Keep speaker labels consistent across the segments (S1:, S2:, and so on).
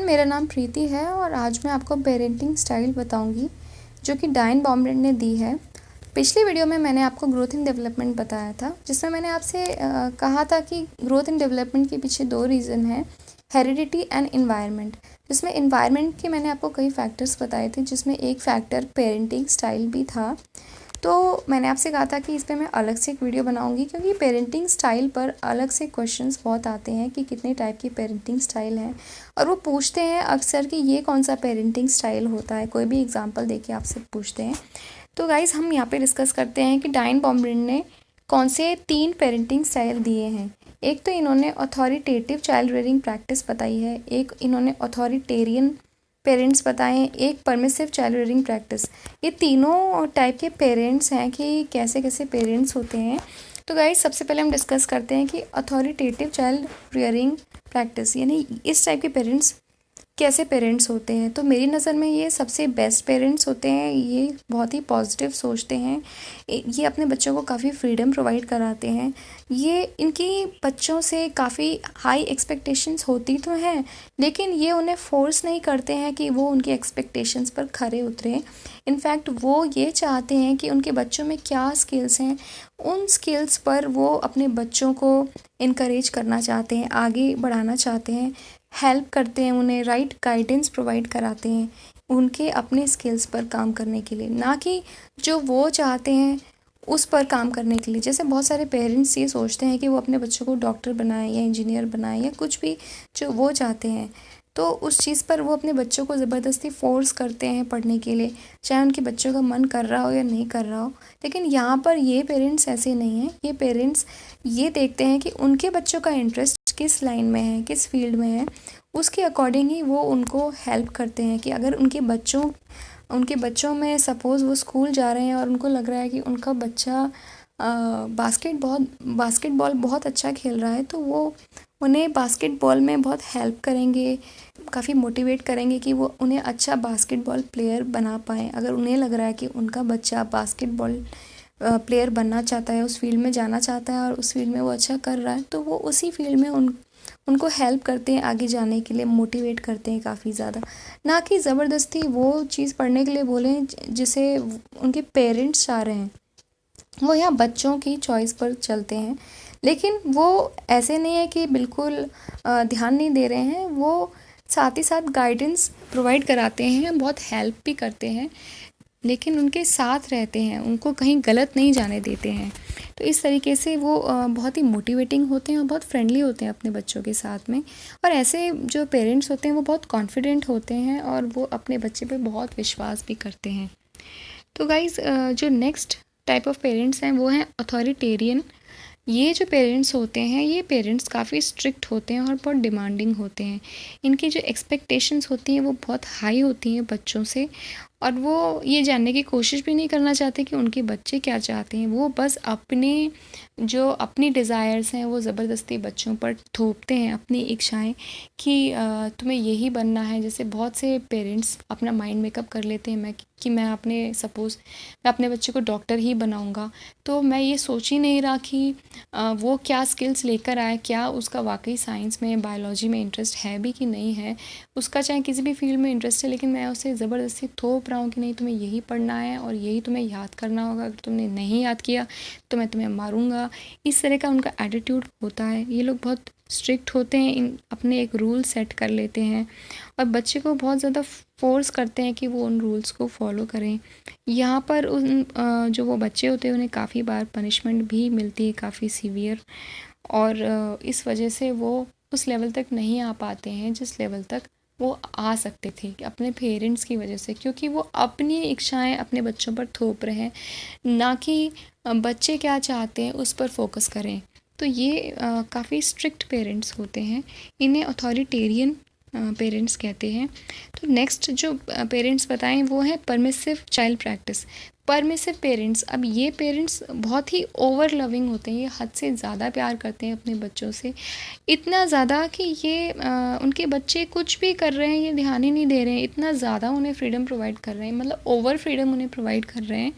S1: मेरा नाम प्रीति है और आज मैं आपको पेरेंटिंग स्टाइल बताऊंगी जो कि डाइन बॉम्ब्रेट ने दी है। पिछली वीडियो में मैंने आपको ग्रोथ इन डेवलपमेंट बताया था, जिसमें मैंने आपसे कहा था कि ग्रोथ इन डेवलपमेंट के पीछे 2 रीज़न हैं, हेरिडिटी एंड इन्वायरमेंट। जिसमें इन्वायरमेंट के मैंने आपको कई फैक्टर्स बताए थे, जिसमें एक फैक्टर पेरेंटिंग स्टाइल भी था। तो मैंने आपसे कहा था कि इस पर मैं अलग से एक वीडियो बनाऊंगी, क्योंकि पेरेंटिंग स्टाइल पर अलग से क्वेश्चंस बहुत आते हैं कि कितने टाइप की पेरेंटिंग स्टाइल है, और वो पूछते हैं अक्सर कि ये कौन सा पेरेंटिंग स्टाइल होता है। कोई भी एग्जांपल देके आपसे पूछते हैं। तो गाइज़, हम यहाँ पे डिस्कस करते हैं कि डाइन बॉम्ब्रेट ने कौन से 3 पेरेंटिंग स्टाइल दिए हैं। एक तो इन्होंने अथॉरिटेटिव चाइल्ड रेयरिंग प्रैक्टिस बताई है, एक इन्होंने अथॉरिटेरियन पेरेंट्स बताएं, एक परमिसिव चाइल्ड रेयरिंग प्रैक्टिस। ये तीनों टाइप के पेरेंट्स हैं कि कैसे कैसे पेरेंट्स होते हैं। तो गाइस, सबसे पहले हम डिस्कस करते हैं कि अथॉरिटेटिव चाइल्ड रेयरिंग प्रैक्टिस यानी इस टाइप के पेरेंट्स कैसे पेरेंट्स होते हैं। तो मेरी नज़र में ये सबसे बेस्ट पेरेंट्स होते हैं। ये बहुत ही पॉजिटिव सोचते हैं, ये अपने बच्चों को काफ़ी फ्रीडम प्रोवाइड कराते हैं। ये इनकी बच्चों से काफ़ी हाई एक्सपेक्टेशंस होती तो हैं, लेकिन ये उन्हें फोर्स नहीं करते हैं कि वो उनकी एक्सपेक्टेशंस पर खरे उतरें। इनफैक्ट वो ये चाहते हैं कि उनके बच्चों में क्या स्किल्स हैं, उन स्किल्स पर वो अपने बच्चों को इनकरेज करना चाहते हैं, आगे बढ़ाना चाहते हैं, हेल्प करते हैं, उन्हें राइट गाइडेंस प्रोवाइड कराते हैं उनके अपने स्किल्स पर काम करने के लिए, ना कि जो वो चाहते हैं उस पर काम करने के लिए। जैसे बहुत सारे पेरेंट्स ये सोचते हैं कि वो अपने बच्चों को डॉक्टर बनाएं या इंजीनियर बनाएं या कुछ भी जो वो चाहते हैं, तो उस चीज़ पर वो अपने बच्चों को ज़बरदस्ती फोर्स करते हैं पढ़ने के लिए, चाहे उनके बच्चों का मन कर रहा हो या नहीं कर रहा हो। लेकिन यहाँ पर ये पेरेंट्स ऐसे नहीं हैं। ये पेरेंट्स ये देखते हैं कि उनके बच्चों का इंटरेस्ट किस लाइन में है, किस फील्ड में है, उसके अकॉर्डिंग ही वो उनको हेल्प करते हैं। कि अगर उनके बच्चों में सपोज़ वो स्कूल जा रहे हैं और उनको लग रहा है कि उनका बच्चा बास्केटबॉल बहुत अच्छा खेल रहा है, तो वो उन्हें बास्केटबॉल में बहुत हेल्प करेंगे, काफ़ी मोटिवेट करेंगे कि वो उन्हें अच्छा बास्केटबॉल प्लेयर बना पाएँ। अगर उन्हें लग रहा है कि उनका बच्चा बास्केटबॉल प्लेयर बनना चाहता है, उस फील्ड में जाना चाहता है और उस फील्ड में वो अच्छा कर रहा है, तो वो उसी फील्ड में उनको हेल्प करते हैं आगे जाने के लिए, मोटिवेट करते हैं काफ़ी ज़्यादा। ना कि ज़बरदस्ती वो चीज़ पढ़ने के लिए बोलें जिसे उनके पेरेंट्स चाह रहे हैं। वो यहाँ बच्चों की चॉइस पर चलते हैं, लेकिन वो ऐसे नहीं है कि बिल्कुल ध्यान नहीं दे रहे हैं। वो साथ ही साथ गाइडेंस प्रोवाइड कराते हैं, बहुत हेल्प भी करते हैं, लेकिन उनके साथ रहते हैं, उनको कहीं गलत नहीं जाने देते हैं। तो इस तरीके से वो बहुत ही मोटिवेटिंग होते हैं और बहुत फ्रेंडली होते हैं अपने बच्चों के साथ में। और ऐसे जो पेरेंट्स होते हैं वो बहुत कॉन्फिडेंट होते हैं और वो अपने बच्चे पे बहुत विश्वास भी करते हैं। तो गाइज़, जो नेक्स्ट टाइप ऑफ पेरेंट्स हैं वो हैं अथॉरिटेरियन। ये जो पेरेंट्स होते हैं, ये पेरेंट्स काफ़ी स्ट्रिक्ट होते हैं और बहुत डिमांडिंग होते हैं। इनकी जो एक्सपेक्टेशंस होती हैं वो बहुत हाई होती हैं बच्चों से, और वो ये जानने की कोशिश भी नहीं करना चाहते कि उनके बच्चे क्या चाहते हैं। वो बस अपनी डिज़ायर्स हैं वो ज़बरदस्ती बच्चों पर थोपते हैं, अपनी इच्छाएं कि तुम्हें यही बनना है। जैसे बहुत से पेरेंट्स अपना माइंड मेकअप कर लेते हैं मैं अपने बच्चे को डॉक्टर ही बनाऊंगा, तो मैं ये सोच ही नहीं रहा कि वो क्या स्किल्स लेकर आए, क्या उसका वाकई साइंस में, बायोलॉजी में इंटरेस्ट है भी कि नहीं है। उसका चाहे किसी भी फील्ड में इंटरेस्ट है, लेकिन मैं उसे ज़बरदस्ती थोप रहा हूँ कि नहीं, तुम्हें यही पढ़ना है और यही तुम्हें याद करना होगा, अगर तुमने नहीं याद किया तो मैं तुम्हें मारूंगा। इस तरह का उनका एटीट्यूड होता है। ये लोग बहुत स्ट्रिक्ट होते हैं, अपने एक रूल सेट कर लेते हैं और बच्चे को बहुत ज़्यादा फोर्स करते हैं कि वो उन रूल्स को फॉलो करें। यहाँ पर जो वो बच्चे होते हैं उन्हें काफ़ी बार पनिशमेंट भी मिलती है, काफ़ी सीवियर, और इस वजह से वो उस लेवल तक नहीं आ पाते हैं जिस लेवल तक वो आ सकते थे अपने पेरेंट्स की वजह से, क्योंकि वो अपनी इच्छाएं अपने बच्चों पर थोप रहे हैं, ना कि बच्चे क्या चाहते हैं उस पर फोकस करें। तो ये काफ़ी स्ट्रिक्ट पेरेंट्स होते हैं, इन्हें अथॉरिटेरियन पेरेंट्स कहते हैं। तो नेक्स्ट जो पेरेंट्स बताएं वो है permissive child practice. Permissive parents, अब ये पेरेंट्स बहुत ही ओवर लविंग होते हैं, ये हद से ज़्यादा प्यार करते हैं अपने बच्चों से, इतना ज़्यादा कि ये उनके बच्चे कुछ भी कर रहे हैं ये ध्यान ही नहीं दे रहे हैं, इतना ज़्यादा उन्हें फ्रीडम प्रोवाइड कर रहे हैं, मतलब ओवर फ्रीडम उन्हें प्रोवाइड कर रहे हैं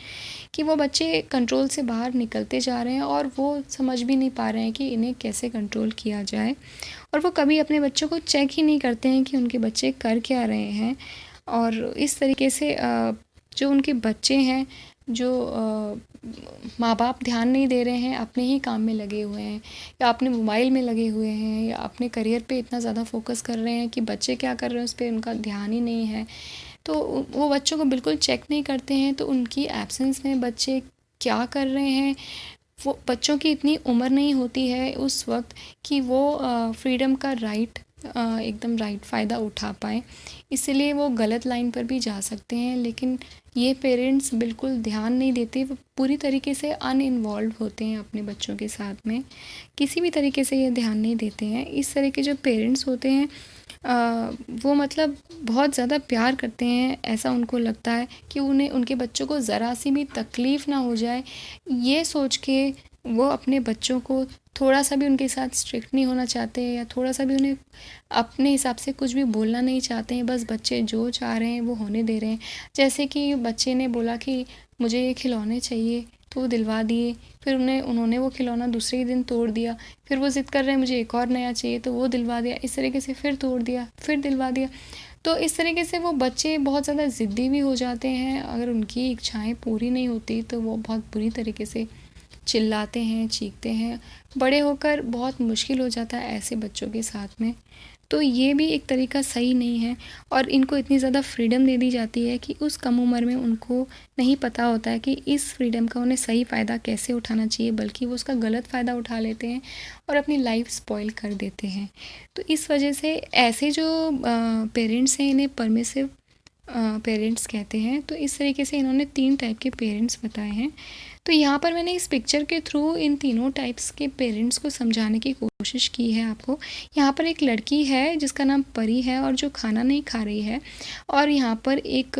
S1: कि वो बच्चे कंट्रोल से बाहर निकलते जा रहे हैं और वो समझ भी नहीं पा रहे हैं कि इन्हें कैसे कंट्रोल किया जाए। और वो कभी अपने बच्चों को चेक ही नहीं करते हैं कि उनके बच्चे कर क्या रहे हैं। और इस तरीके से जो उनके बच्चे हैं, जो माँ बाप ध्यान नहीं दे रहे हैं, अपने ही काम में लगे हुए हैं या अपने मोबाइल में लगे हुए हैं या अपने करियर पे इतना ज़्यादा फोकस कर रहे हैं कि बच्चे क्या कर रहे हैं उस पर उनका ध्यान ही नहीं है, तो वो बच्चों को बिल्कुल चेक नहीं करते हैं। तो उनकी एब्सेंस में बच्चे क्या कर रहे हैं, वो बच्चों की इतनी उम्र नहीं होती है उस वक्त कि वो फ्रीडम का एकदम राइट फ़ायदा उठा पाएँ, इसलिए वो गलत लाइन पर भी जा सकते हैं। लेकिन ये पेरेंट्स बिल्कुल ध्यान नहीं देते, वो पूरी तरीके से अनइन्वॉल्व होते हैं अपने बच्चों के साथ में, किसी भी तरीके से ये ध्यान नहीं देते हैं। इस तरह के जो पेरेंट्स होते हैं वो मतलब बहुत ज़्यादा प्यार करते हैं, ऐसा उनको लगता है कि उन्हें उनके बच्चों को ज़रा सी भी तकलीफ़ ना हो जाए, ये सोच के वो अपने बच्चों को थोड़ा सा भी उनके साथ स्ट्रिक्ट नहीं होना चाहते या थोड़ा सा भी उन्हें अपने हिसाब से कुछ भी बोलना नहीं चाहते हैं, बस बच्चे जो चाह रहे हैं वो होने दे रहे हैं। जैसे कि बच्चे ने बोला कि मुझे ये खिलौने चाहिए, तो वो दिलवा दिए, फिर उन्होंने वो खिलौना दूसरे ही दिन तोड़ दिया, फिर वो ज़िद कर रहे हैं मुझे एक और नया चाहिए, तो वो दिलवा दिया, इस तरीके से फिर तोड़ दिया, फिर दिलवा दिया। तो इस तरीके से वो बच्चे बहुत ज़्यादा ज़िद्दी भी हो जाते हैं, अगर उनकी इच्छाएं पूरी नहीं होती तो वो बहुत बुरी तरीके से चिल्लाते हैं, चीखते हैं। बड़े होकर बहुत मुश्किल हो जाता है ऐसे बच्चों के साथ में, तो ये भी एक तरीका सही नहीं है। और इनको इतनी ज़्यादा फ्रीडम दे दी जाती है कि उस कम उम्र में उनको नहीं पता होता है कि इस फ्रीडम का उन्हें सही फ़ायदा कैसे उठाना चाहिए, बल्कि वो उसका गलत फ़ायदा उठा लेते हैं और अपनी लाइफ स्पॉइल कर देते हैं। तो इस वजह से ऐसे जो पेरेंट्स हैं इन्हें परमिसिव पेरेंट्स कहते हैं। तो इस तरीके से इन्होंने 3 टाइप के पेरेंट्स बताए हैं। तो यहाँ पर मैंने इस पिक्चर के थ्रू इन तीनों टाइप्स के पेरेंट्स को समझाने की कोशिश की है आपको। यहाँ पर एक लड़की है जिसका नाम परी है और जो खाना नहीं खा रही है, और यहाँ पर एक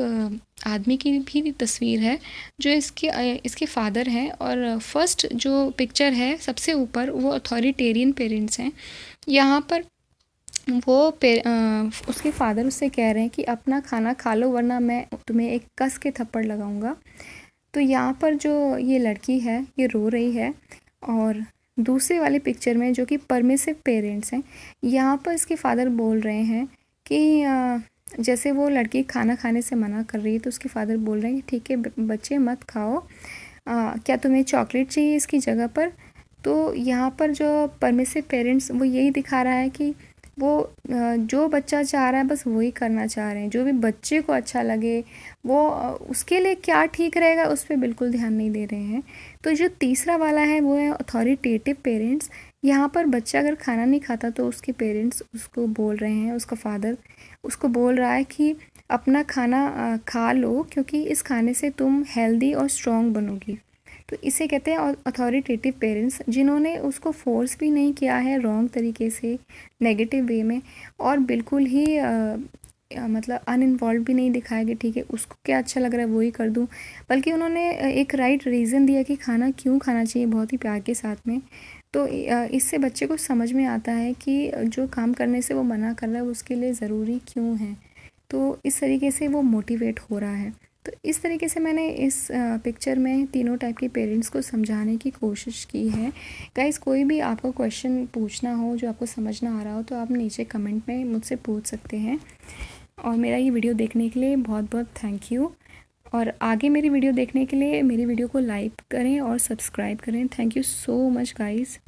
S1: आदमी की भी तस्वीर है जो इसके फादर हैं। और फर्स्ट जो पिक्चर है सबसे ऊपर वो अथॉरिटेरियन पेरेंट्स हैं। यहाँ पर वो उसके फादर उससे कह रहे हैं कि अपना खाना खा लो वरना मैं तुम्हें एक कस के थप्पड़ लगाऊंगा। तो यहाँ पर जो ये लड़की है ये रो रही है। और दूसरे वाले पिक्चर में जो कि परमिसिव पेरेंट्स हैं, यहाँ पर इसके फादर बोल रहे हैं कि जैसे वो लड़की खाना खाने से मना कर रही है तो उसके फादर बोल रहे हैं कि ठीक है बच्चे मत खाओ, क्या तुम्हें चॉकलेट चाहिए इसकी जगह पर। तो यहाँ पर जो परमिसिव पेरेंट्स वो यही दिखा रहा है कि वो जो बच्चा चाह रहा है बस वही करना चाह रहे हैं, जो भी बच्चे को अच्छा लगे वो उसके लिए क्या ठीक रहेगा उस पर बिल्कुल ध्यान नहीं दे रहे हैं। तो जो तीसरा वाला है वो है अथॉरिटेटिव पेरेंट्स। यहाँ पर बच्चा अगर खाना नहीं खाता तो उसके पेरेंट्स उसको बोल रहे हैं, उसका फादर उसको बोल रहा है कि अपना खाना खा लो क्योंकि इस खाने से तुम हेल्दी और स्ट्रॉन्ग बनोगी। तो इसे कहते हैं अथॉरिटेटिव पेरेंट्स, जिन्होंने उसको फोर्स भी नहीं किया है रॉन्ग तरीके से, नेगेटिव वे में, और बिल्कुल ही मतलब अनइन्वॉल्व भी नहीं दिखाया कि ठीक है उसको क्या अच्छा लग रहा है वही कर दूं, बल्कि उन्होंने एक राइट रीज़न दिया कि खाना क्यों खाना चाहिए बहुत ही प्यार के साथ में। तो इससे बच्चे को समझ में आता है कि जो काम करने से वो मना कर रहा है उसके लिए ज़रूरी क्यों है। तो इस तरीके से वो मोटिवेट हो रहा है। तो इस तरीके से मैंने इस पिक्चर में तीनों टाइप के पेरेंट्स को समझाने की कोशिश की है। गाइस कोई भी आपको क्वेश्चन पूछना हो जो आपको समझ ना आ रहा हो तो आप नीचे कमेंट में मुझसे पूछ सकते हैं। और मेरा ये वीडियो देखने के लिए बहुत बहुत थैंक यू। और आगे मेरी वीडियो देखने के लिए मेरी वीडियो को लाइक करें और सब्सक्राइब करें। Thank you so much guys.